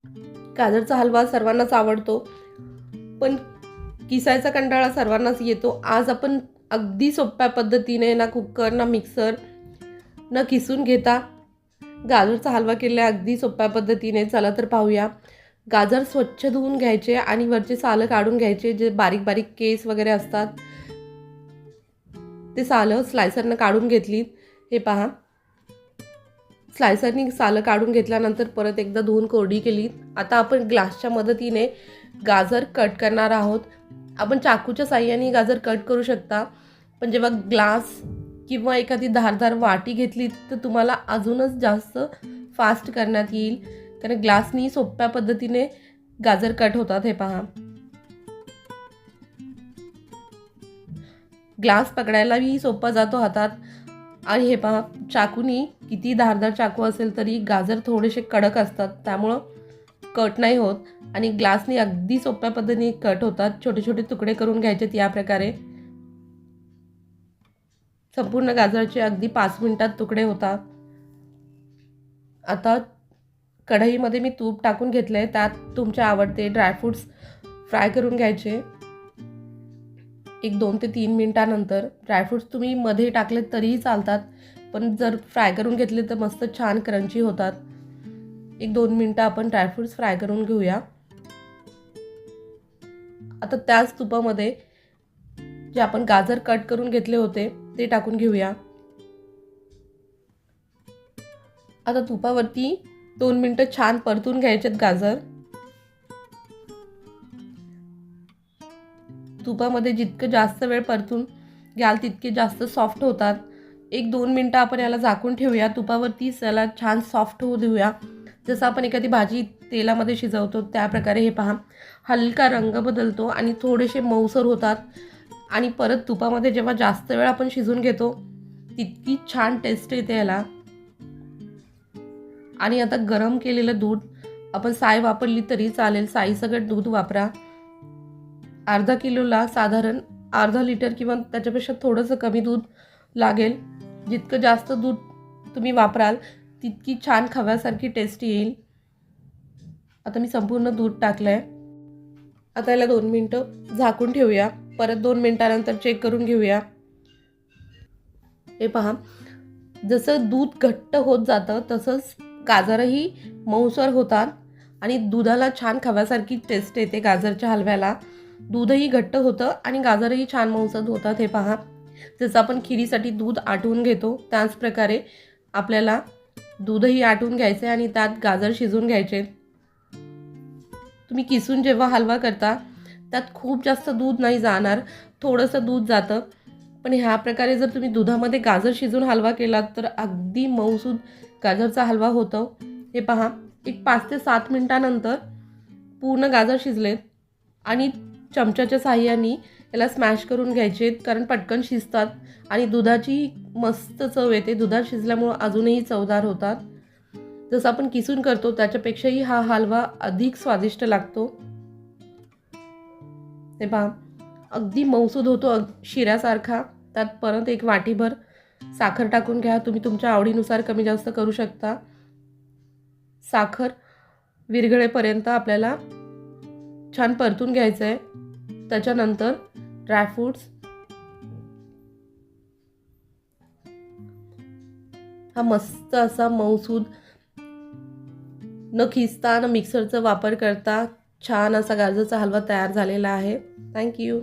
गाजरचा हलवा सर्वांनाच आवडतो, पण किसायचा कंटाळा सर्वांनाच येतो. आज आपण अगदी सोप्या पद्धतीने ना कुकर ना मिक्सर न किसून घेता गाजरचा हलवा केला अगदी सोप्या पद्धतीने. चला तर पाहूया. गाजर स्वच्छ धुवून घ्यायचे आणि वरचे सालं काढून घ्यायचे. जे बारीक बारीक केस वगैरे असतात ते सालं स्लायसरनं काढून घेतलीत. हे पहा, स्लायसरनी सालं काढून घेतल्यानंतर परत एकदा धुवून कोरडी केली. आता आपण ग्लासच्या मदतीने गाजर कट करणार आहोत. आपण चाकूच्या साहाय्याने गाजर कट करू शकता, पण जेव्हा ग्लास किंवा एखादी धारदार वाटी घेतली तर तुम्हाला अजूनच जास्त फास्ट करण्यात येईल, कारण ग्लासनी सोप्या पद्धतीने गाजर कट होतात. हे पहा, ग्लास पकडायलाही सोपा जातो हातात. आणि हे पहा, चाकूनी किती धारदार चाकू असेल तरी गाजर थोडेसे कडक असतात, त्यामुळं कट नाही होत. आणि ग्लासनी अगदी सोप्या पद्धतीने कट होतात. छोटे छोटे तुकडे करून घ्यायचे या प्रकारे. संपूर्ण गाजराचे अगदी 5 मिनिटात तुकडे होतात. आता कढईमध्ये मी तूप टाकून घेतलंय. त्यात तुमचे आवडते ड्रायफ्रूट्स फ्राय करून घ्यायचे. एक 2 ते 3 मिनिटानंतर ड्रायफ्रूट्स तुम्ही मध्ये टाकले तरीही चालतात, पण जर फ्राय करून घेतले तर मस्त छान क्रंची होतात. 1-2 मिनिटं आपण ड्रायफ्रूट्स फ्राय करून घेऊया. आता त्याच तुपामध्ये जे आपण गाजर कट करून घेतले होते ते टाकून घेऊया. आता तुपावरती 2 मिनिटं छान परतून घ्यायचेत गाजर. तुपामध्ये जितकं जास्त वेळ परतून घ्याल तितके जास्त सॉफ्ट होतात. 1-2 मिनिटं आपण याला झाकून ठेवूया. तुपावरतीच याला छान सॉफ्ट होऊ देऊया. जसं आपण एखादी भाजी तेलामध्ये शिजवतो त्या प्रकारे. हे पहा, हलका रंग बदलतो आणि थोडेसे मऊसर होतात. आणि परत तुपामध्ये जेव्हा जास्त वेळ आपण शिजून घेतो तितकी छान टेस्ट येते याला. आणि आता गरम केलेलं दूध, आपण साय वापरली तरी चालेल, साईसकट दूध वापरा. अर्धा किलोला साधारण अर्धा लिटर किंवा त्याच्यापेक्षा थोडंसं कमी दूध लागेल. जितकं जास्त दूध तुम्ही वापराल तितकी छान खव्यासारखी टेस्ट येईल. आता मी संपूर्ण दूध टाकलंय. आता याला 2 मिनिटं झाकून ठेवूया. परत 2 मिनिटानंतर चेक करून घेऊया. हे पहा, जसं दूध घट्ट होत जातं तसंच गाजरही मऊसर होतात आणि दुधाला छान खव्यासारखी टेस्ट येते. गाजरच्या हलव्याला दूधही घट्ट होतं आणि गाजरही छान मऊसर होतात. हे पहा, जसं आपण खिरीसाठी दूध आटवून घेतो त्याच प्रकारे आपल्याला दूधही आटवून घ्यायचे आणि त्यात गाजर शिजवून घ्यायचे. तुम्ही किसून जेव्हा हलवा करता त्यात खूप जास्त दूध नाही जाणार, थोडंसं दूध जातं. पण ह्या प्रकारे जर तुम्ही दुधामध्ये गाजर शिजवून हलवा केलात तर अगदी मऊसूद गाजरचा हलवा होतो. हे पहा, एक 5 ते 7 मिनिटानंतर पूर्ण गाजर शिजलेत आणि चमच्याच्या साहाय्याने याला स्मॅश करून घ्यायचे, कारण पटकन शिजतात आणि दुधाची मस्त चव येते. दुधात शिजल्यामुळं अजूनही चवदार होतात. जसं आपण किसून करतो त्याच्यापेक्षाही हा हलवा अधिक स्वादिष्ट लागतो. हे पहा, अगदी मऊसूद होतो, शिऱ्यासारखा. त्यात परत एक वाटीभर साखर टाकून घ्या. तुम्ही तुमच्या आवडीनुसार कमी जास्त करू शकता. साखर विरघळेपर्यंत आपल्याला छान परतून घ्यायचं आहे. त्याच्यानंतर ड्रायफ्रूट्स, हा मस्त असा मऊसूद न खिसता न मिक्सरचा वापर करता छान असा गाजरचा हलवा तयार झालेला आहे. थँक्यू.